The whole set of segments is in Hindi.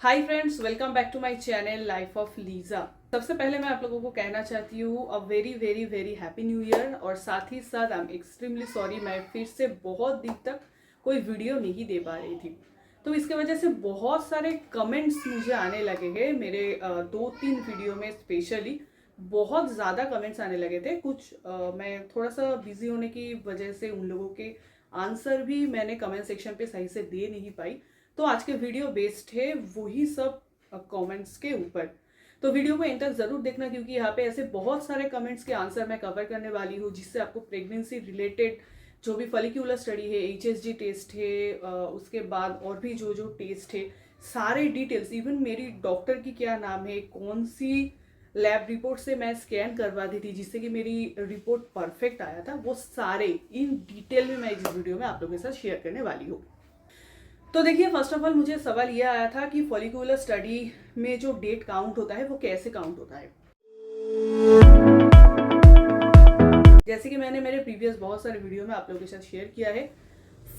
Hi friends, welcome back to my channel life of Lisa. सबसे पहले मैं आप लोगों को कहना चाहती हूँ a very very very happy new year. और साथ ही साथ आई एम एक्सट्रीमली सॉरी, मैं फिर से बहुत दिन तक कोई वीडियो नहीं दे पा रही थी। तो इसके वजह से बहुत सारे कमेंट्स मुझे आने लगे हैं मेरे 2-3 वीडियो में स्पेशली। बहुत ज़्यादा कमेंट्स आने लगे थे। कुछ मैं थोड़ा सा बिजी होने की वजह से उन लोगों के आंसर भी मैंने कमेंट सेक्शन पे सही से दे नहीं पाई। तो आज के वीडियो बेस्ड है वही सब कमेंट्स के ऊपर। तो वीडियो को एंड तक जरूर देखना, क्योंकि यहाँ पे ऐसे बहुत सारे कमेंट्स के आंसर मैं कवर करने वाली हूँ, जिससे आपको प्रेगनेंसी रिलेटेड जो भी फॉलिक्यूलर स्टडी है, एचएसजी टेस्ट है, उसके बाद और भी जो जो टेस्ट है, सारे डिटेल्स, इवन मेरी डॉक्टर की क्या नाम है, कौन सी लैब रिपोर्ट से मैं स्कैन करवा दी थी जिससे कि मेरी रिपोर्ट परफेक्ट आया था, वो सारे इन डिटेल में मैं इस वीडियो में आप लोगों के साथ शेयर करने वाली हूँ। तो देखिए, फर्स्ट ऑफ ऑल मुझे सवाल ये आया था कि फॉलिकुलर स्टडी में जो डेट काउंट होता है वो कैसे काउंट होता है। जैसे कि मैंने मेरे प्रीवियस बहुत सारे वीडियो में आप लोगों के साथ शेयर किया है,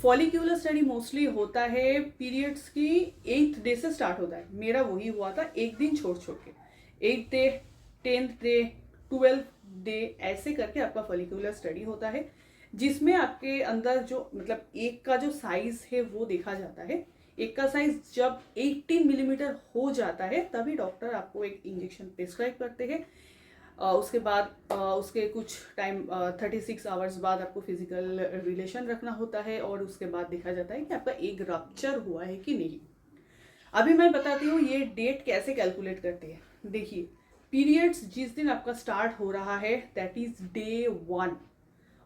फॉलिक्यूलर स्टडी मोस्टली होता है पीरियड्स की 8th डे से स्टार्ट होता है। मेरा वही हुआ था, एक दिन छोड़ छोड़ के 8th day, 10th day, 12th day, ऐसे करके आपका फॉलिक्यूलर स्टडी होता है, जिसमें आपके अंदर जो मतलब एक का जो साइज है वो देखा जाता है। एक का साइज जब 18 मिलीमीटर हो जाता है तभी डॉक्टर आपको एक इंजेक्शन प्रिस्क्राइब करते हैं। उसके बाद उसके कुछ टाइम 36 आवर्स बाद आपको फिजिकल रिलेशन रखना होता है, और उसके बाद देखा जाता है कि आपका एग रप्चर हुआ है कि नहीं। अभी मैं बताती हूँ ये डेट कैसे कैलकुलेट करते हैं। देखिए, पीरियड्स जिस दिन आपका स्टार्ट हो रहा है दैट इज डे 1,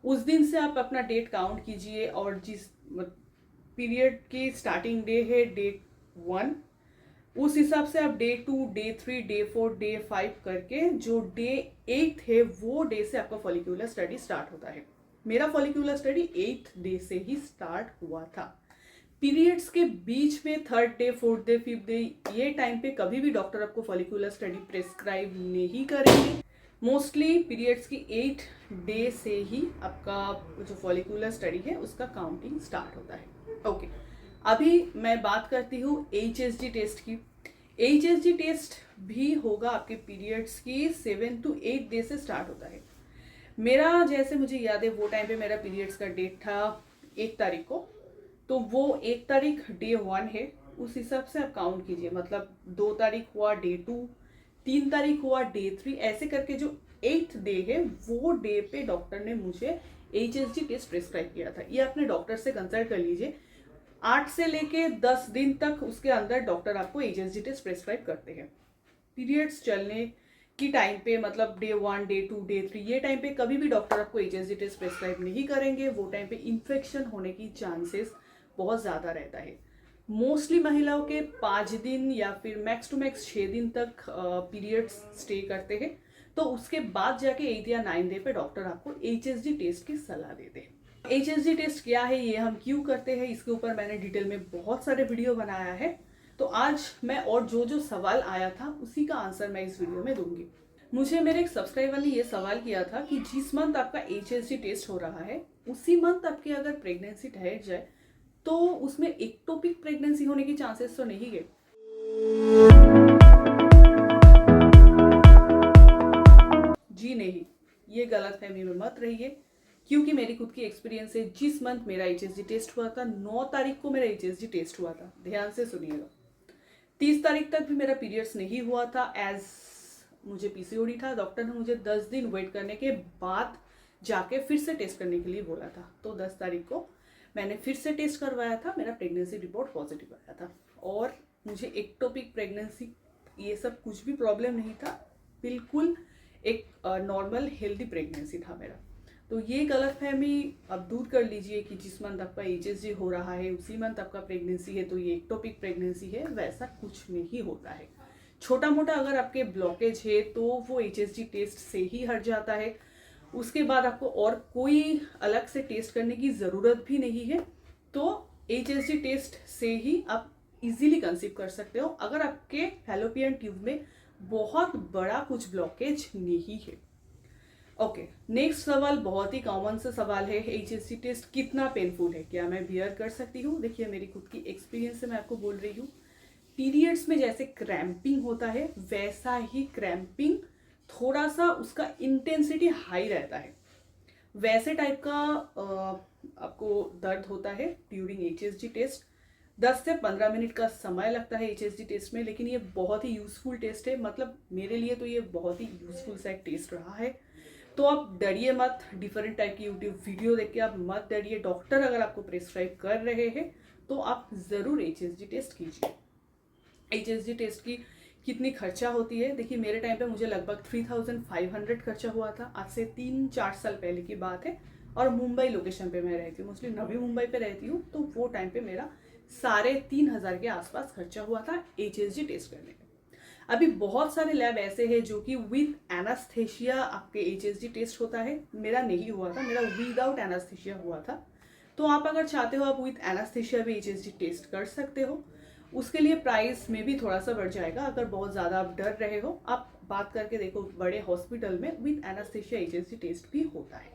उस दिन से आप अपना डेट काउंट कीजिए। और जिस पीरियड की स्टार्टिंग डे है डे 1, उस हिसाब से आप डे 2, डे 3, डे 4, डे 5 करके जो डे 8 है वो डे से आपका फॉलिक्यूलर स्टडी स्टार्ट होता है। मेरा फॉलिक्यूलर स्टडी 8th डे से ही स्टार्ट हुआ था। पीरियड्स के बीच में 3rd day, 4th day, 5th day, ये टाइम पे कभी भी डॉक्टर आपको फॉलिक्यूलर स्टडी प्रेस्क्राइब नहीं करेंगे। मोस्टली पीरियड्स की 8 डे से ही आपका जो फॉलिक्यूलर स्टडी है उसका काउंटिंग स्टार्ट होता है। ओके, अभी मैं बात करती हूँ एचएसजी टेस्ट की। एचएसजी टेस्ट भी होगा आपके पीरियड्स की 7 to 8 डे से स्टार्ट होता है। मेरा जैसे मुझे याद है वो टाइम पे मेरा पीरियड्स का डेट था 1 तारीख को, तो वो 1 तारीख डे 1 है, उस हिसाब से आप काउंट कीजिए। मतलब 2 तारीख हुआ डे 2, 3 तारीख हुआ डे 3, ऐसे करके जो 8th डे है वो डे पे डॉक्टर ने मुझे एचएसजी टेस्ट प्रिस्क्राइब किया था। ये अपने डॉक्टर से कंसल्ट कर लीजिए। 8 से लेके 10 दिन तक उसके अंदर डॉक्टर आपको एचएसजी टेस्ट प्रिस्क्राइब करते हैं। पीरियड्स चलने की टाइम पे, मतलब डे 1, डे 2, डे 3, ये टाइम पे कभी भी डॉक्टर आपको एचएसजी टेस्ट प्रिस्क्राइब नहीं करेंगे। वो टाइम पे इन्फेक्शन होने की चांसेस बहुत ज़्यादा रहता है। मोस्टली महिलाओं के 5 दिन या फिर मैक्स टू मैक्स 6 दिन तक पीरियड्स स्टे करते हैं। तो उसके बाद जाके 8 या 9 डे पे डॉक्टर आपको एचएसजी टेस्ट की सलाह देते हैं। एचएसजी टेस्ट क्या है, ये हम क्यों करते हैं, इसके ऊपर मैंने डिटेल में बहुत सारे वीडियो बनाया है। तो आज मैं और जो जो सवाल आया था उसी का आंसर मैं इस वीडियो में दूंगी। मुझे मेरे एक सब्सक्राइबर ने ये सवाल किया था कि जिस मंथ आपका एचएसजी टेस्ट हो रहा है उसी मंथ आपकी अगर प्रेगनेंसी ठहर जाए तो उसमें एक्टोपिक प्रेगनेंसी होने की चांसेस तो नहीं है। जी नहीं, ये गलत फहमी में मत रहिए, क्योंकि मेरी खुद की एक्सपीरियंस है। जिस मंथ मेरा एचएसजी टेस्ट हुआ था, 9 तारीख को मेरा एचएसजी टेस्ट हुआ था, ध्यान से सुनिएगा। 30 तारीख तक भी मेरा पीरियड्स नहीं हुआ था, एज मुझे पीसीओडी था। डॉक्टर ने मुझे 10 दिन वेट करने के बाद जाके फिर से टेस्ट करने के लिए बोला था। तो 10 तारीख को मैंने फिर से टेस्ट करवाया था, मेरा प्रेगनेंसी रिपोर्ट पॉजिटिव आया था, और मुझे एक्टोपिक प्रेगनेंसी ये सब कुछ भी प्रॉब्लम नहीं था। बिल्कुल एक नॉर्मल हेल्दी प्रेगनेंसी था मेरा। तो ये गलतफहमी अब दूर कर लीजिए कि जिस मंथ आपका एचएसजी हो रहा है उसी मंथ आपका प्रेगनेंसी है तो ये एक्टोपिक प्रेगनेंसी है, वैसा कुछ नहीं होता है। छोटा मोटा अगर आपके ब्लॉकेज है तो वो एचएसजी टेस्ट से ही हट जाता है। उसके बाद आपको और कोई अलग से टेस्ट करने की ज़रूरत भी नहीं है। तो एचएसजी टेस्ट से ही आप इजीली कंसीव कर सकते हो अगर आपके फैलोपियन ट्यूब में बहुत बड़ा कुछ ब्लॉकेज नहीं है। ओके, नेक्स्ट सवाल बहुत ही कॉमन सा सवाल है, एचएसजी टेस्ट कितना पेनफुल है, क्या मैं बियर कर सकती हूँ। देखिए, मेरी खुद की एक्सपीरियंस से मैं आपको बोल रही हूँ, पीरियड्स में जैसे क्रैम्पिंग होता है वैसा ही क्रैम्पिंग, थोड़ा सा उसका इंटेंसिटी हाई रहता है, वैसे टाइप का आपको दर्द होता है ड्यूरिंग एचएसजी टेस्ट। 10 से 15 मिनट का समय लगता है एचएसजी टेस्ट में, लेकिन ये बहुत ही यूजफुल टेस्ट है। मतलब मेरे लिए तो ये बहुत ही यूजफुल सा एक टेस्ट रहा है। तो आप डरिए मत, डिफरेंट टाइप की यूट्यूब वीडियो देख के आप मत डरिए। डॉक्टर अगर आपको प्रिस्क्राइब कर रहे हैं तो आप ज़रूर एचएसजी टेस्ट कीजिए। एचएसजी टेस्ट की कितनी खर्चा होती है, देखिए मेरे टाइम पे मुझे लगभग 3500 खर्चा हुआ था। आज से 3-4 साल पहले की बात है, और मुंबई लोकेशन पे मैं रहती हूँ, मोस्टली नवी मुंबई पे रहती हूँ। तो वो टाइम पे मेरा 3500 के आसपास खर्चा हुआ था एचएसजी टेस्ट करने में। अभी बहुत सारे लैब ऐसे हैं जो कि विद एनास्थेशिया आपके एचएसजी टेस्ट होता है। मेरा नहीं हुआ था, मेरा विदाउट एनास्थेशिया हुआ था। तो आप अगर चाहते हो आप विद एनास्थेशिया भी एचएसजी टेस्ट कर सकते हो। उसके लिए प्राइस में भी थोड़ा सा बढ़ जाएगा। अगर बहुत ज़्यादा आप डर रहे हो, आप बात करके देखो, बड़े हॉस्पिटल में विद एनास्थेशिया एचएसजी टेस्ट भी होता है।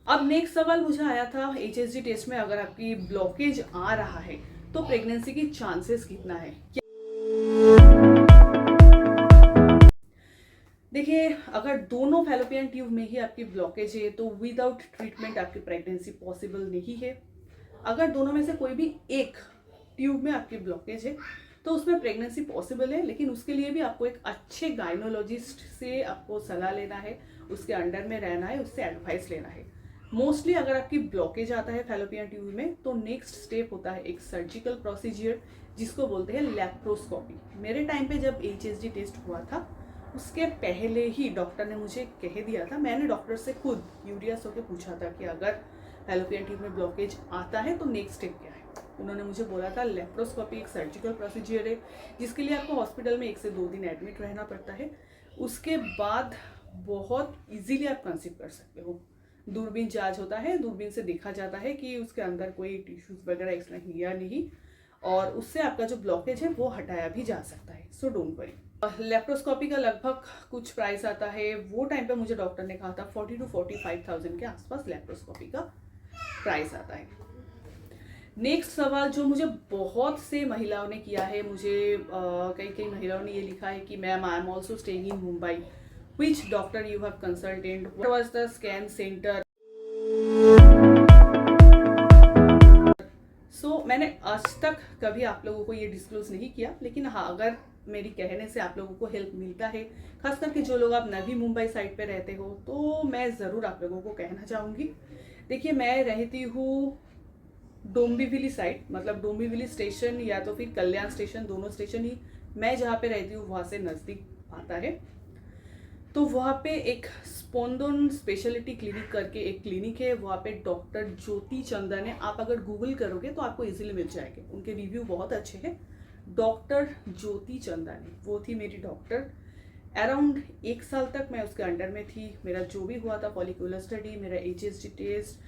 अब नेक्स्ट सवाल मुझे आया था एचएसजी टेस्ट में, अगर आपकी ब्लॉकेज आ रहा है तो प्रेगनेंसी की चांसेस कितना है। देखिए, अगर दोनों फैलोपियन ट्यूब में ही आपकी ब्लॉकेज है तो विदाउट ट्रीटमेंट आपकी प्रेगनेंसी पॉसिबल नहीं है। अगर दोनों में से कोई भी एक ट्यूब में आपकी ब्लॉकेज है तो उसमें प्रेगनेंसी पॉसिबल है, लेकिन उसके लिए भी आपको एक अच्छे गायनोलॉजिस्ट से आपको सलाह लेना है, उसके अंडर में रहना है, उससे एडवाइस लेना है। मोस्टली अगर आपकी ब्लॉकेज आता है फैलोपियन ट्यूब में तो नेक्स्ट स्टेप होता है एक सर्जिकल प्रोसीजर जिसको बोलते हैं लैप्रोस्कोपी। मेरे टाइम पे जब एचएसजी टेस्ट हुआ था उसके पहले ही डॉक्टर ने मुझे कह दिया था, मैंने डॉक्टर से खुद यूरियस होकर पूछा था कि अगर फैलोपियन ट्यूब में ब्लॉकेज आता है तो नेक्स्ट स्टेप क्या है। उन्होंने मुझे बोला था लेप्रोस्कोपी एक सर्जिकल प्रोसीजर है जिसके लिए आपको हॉस्पिटल में 1 से 2 दिन एडमिट रहना पड़ता है। उसके बाद बहुत इजीली आप कंसीव कर सकते हो। दूरबीन जांच होता है, दूरबीन से देखा जाता है कि उसके अंदर कोई टिश्यूज वगैरह एक्स्ट्रा है या नहीं, और उससे आपका जो ब्लॉकेज है वो हटाया भी जा सकता है। So don't worry. लेप्रोस्कोपी का लगभग कुछ प्राइस आता है, वो टाइम पे मुझे डॉक्टर ने कहा था 40 to 45,000 के आसपास लेप्रोस्कोपी का प्राइस आता है। नेक्स्ट सवाल जो मुझे बहुत से महिलाओं ने किया है, मुझे कई महिलाओं ने ये लिखा है कि ma'am I am also staying in Mumbai, which doctor you have consulted, what was the scan centre. So मैंने आज तक कभी आप लोगों को ये डिस्क्लोज नहीं किया, लेकिन हाँ, अगर मेरी कहने से आप लोगों को हेल्प मिलता है, खास करके जो लोग आप नवी मुंबई साइड पे रहते हो, तो मैं ज़रूर आप लोगों को कहना चाहूँगी। देखिए, मैं रहती हूँ डोंबिवली साइड, मतलब डोंबिवली स्टेशन या तो फिर कल्याण स्टेशन, दोनों स्टेशन ही मैं जहाँ पे रहती हूँ वहाँ से नज़दीक आता है। तो वहाँ पे एक स्पोंदन स्पेशलिटी क्लिनिक करके एक क्लिनिक है, वहाँ पे डॉक्टर ज्योति चंदन है। आप अगर गूगल करोगे तो आपको इजीली मिल जाएंगे, उनके रिव्यू बहुत अच्छे हैं। डॉक्टर ज्योति चंदन, वो थी मेरी डॉक्टर। अराउंड 1 साल तक मैं उसके अंडर में थी। मेरा जो भी हुआ था फॉलिकुलर स्टडी, मेरा HSG test,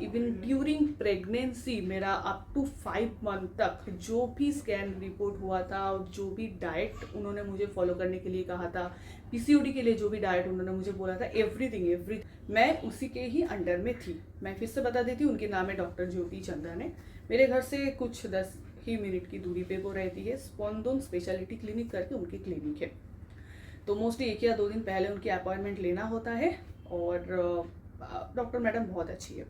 even during pregnancy मेरा अप टू 5 मंथ तक जो भी स्कैन रिपोर्ट हुआ था, जो भी डाइट उन्होंने मुझे फॉलो करने के लिए कहा था, पीसीओडी के लिए जो भी डाइट उन्होंने मुझे बोला था, एवरीथिंग मैं उसी के ही अंडर में थी। मैं फिर से बता देती हूँ, उनके नाम है डॉक्टर ज्योति चंदन है। मेरे घर से कुछ 10 ही मिनट की दूरी पे वो रहती है। स्पोंदन स्पेशलिटी क्लिनिक करके उनकी क्लिनिक है। तो मोस्टली 1 या 2 दिन पहले उनकी अपॉइंटमेंट लेना होता है, और डॉक्टर मैडम बहुत अच्छी है।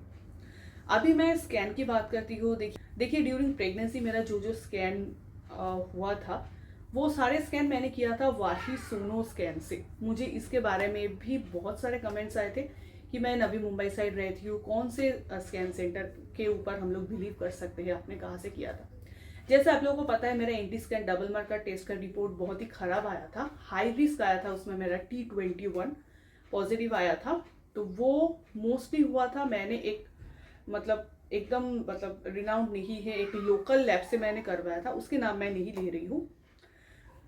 अभी मैं स्कैन की बात करती हूँ। देखिए, ड्यूरिंग प्रेगनेंसी मेरा जो स्कैन हुआ था, वो सारे स्कैन मैंने किया था वाशी सोनो स्कैन से। मुझे इसके बारे में भी बहुत सारे कमेंट्स आए थे कि मैं नवी मुंबई साइड रहती हूँ, कौन से स्कैन सेंटर के ऊपर हम लोग बिलीव कर सकते हैं, आपने कहाँ से किया था। जैसे आप लोगों को पता है, मेरा anti scan double marker test का रिपोर्ट बहुत ही खराब आया था, हाई रिस्क आया था, उसमें मेरा T21 पॉजिटिव आया था। तो वो मोस्टली हुआ था, मैंने एक एकदम रिनाउंड नहीं है, एक लोकल लैब से मैंने करवाया था, उसके नाम मैं नहीं ले रही हूँ।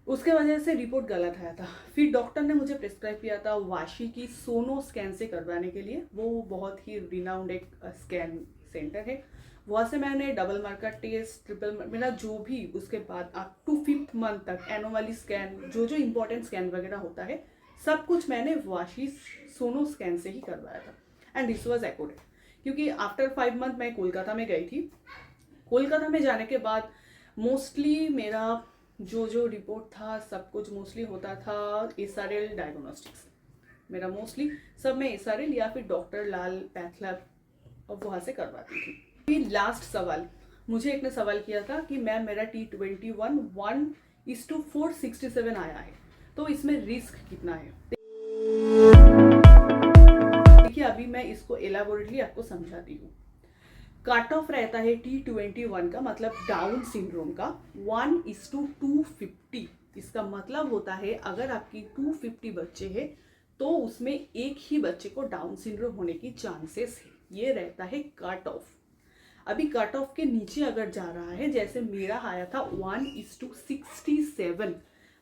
उसके वजह से रिपोर्ट गलत आया था। फिर डॉक्टर ने मुझे प्रिस्क्राइब किया था वाशी की सोनो स्कैन से करवाने के लिए, वो बहुत ही रिनाउंड एक स्कैन सेंटर है। वहाँ से मैंने डबल मार्कर टेस्ट, ट्रिपल मेरा जो भी, उसके बाद अप टू 5th मंथ तक एनोमली स्कैन, जो इंपॉर्टेंट स्कैन वगैरह होता है, सब कुछ मैंने वाशी सोनो स्कैन से ही करवाया था। एंड दिस वॉज एक्यूरेट, क्योंकि आफ्टर 5 मंथ मैं कोलकाता में गई थी। कोलकाता में जाने के बाद मोस्टली मेरा जो रिपोर्ट था सब कुछ मोस्टली होता था SRL डायग्नोस्टिक्स। मेरा मोस्टली सब मैं SRL या फिर डॉक्टर लाल पैथ लैब और वहाँ से करवाती थी। फिर लास्ट सवाल, मुझे एक ने सवाल किया था कि मैम मेरा T21 1:467 आया है, तो इसमें रिस्क कितना है। देखिए अभी मैं इसको एलाबोरेटली आपको समझाती हूँ। कट ऑफ रहता है T21 का, मतलब डाउन सिंड्रोम का 1:250। इसका मतलब होता है अगर आपकी 250 बच्चे हैं तो उसमें एक ही बच्चे को डाउन सिंड्रोम होने की चांसेस है। ये रहता है कट ऑफ। अभी कट ऑफ के नीचे अगर जा रहा है, जैसे मेरा आया था 1:67,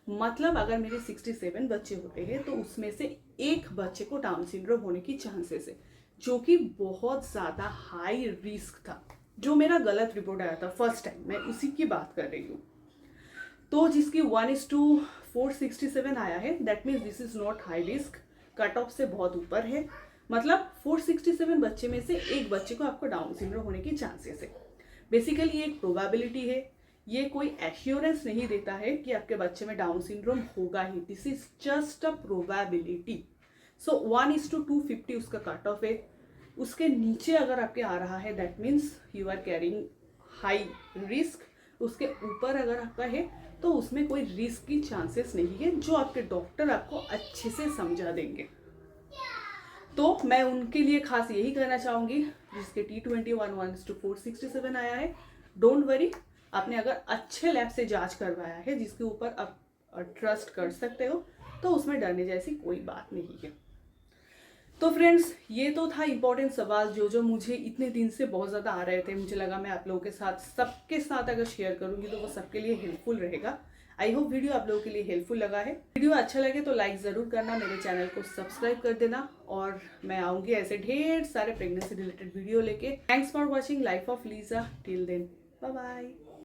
मतलब अगर मेरे 67 बच्चे होते हैं तो उसमें से एक बच्चे को डाउन सिंड्रोम होने की चांसेस है, जो कि बहुत ज़्यादा हाई रिस्क था। जो मेरा गलत रिपोर्ट आया था फर्स्ट टाइम, मैं उसी की बात कर रही हूँ। तो जिसकी 1:467 आया है, that means this is not high risk, cut off से बहुत ऊपर है। मतलब 467 बच्चे में से एक बच्चे को आपको डाउन सिंड्रोम होने की चांसेस है। बेसिकली ये एक प्रोबेबिलिटी है, ये कोई एश्योरेंस नहीं देता है कि आपके बच्चे में डाउन सिंड्रोम होगा ही। This is just a probability. So 1:250 उसका कट ऑफ है। उसके नीचे अगर आपके आ रहा है that means you are carrying high risk. उसके ऊपर अगर आपका है तो उसमें कोई रिस्क की चांसेस नहीं है, जो आपके डॉक्टर आपको अच्छे से समझा देंगे। तो मैं उनके लिए खास यही कहना चाहूँगी जिसके T21 1:467 आया है, डोंट वरी। आपने अगर अच्छे लैब से जांच करवाया है जिसके ऊपर आप ट्रस्ट कर सकते हो, तो उसमें डरने जैसी कोई बात नहीं है। तो फ्रेंड्स, ये तो था इम्पोर्टेंट सवाल जो मुझे इतने दिन से बहुत ज़्यादा आ रहे थे। मुझे लगा मैं आप लोगों के साथ सबके साथ अगर शेयर करूँगी तो वो सबके लिए हेल्पफुल रहेगा। आई होप वीडियो आप लोगों के लिए हेल्पफुल लगा है। वीडियो अच्छा लगे तो लाइक ज़रूर करना, मेरे चैनल को सब्सक्राइब कर देना, और मैं आऊँगी ऐसे ढेर सारे प्रेगनेंसी रिलेटेड वीडियो लेके। Thanks for watching life of Lisa. Till then, bye bye.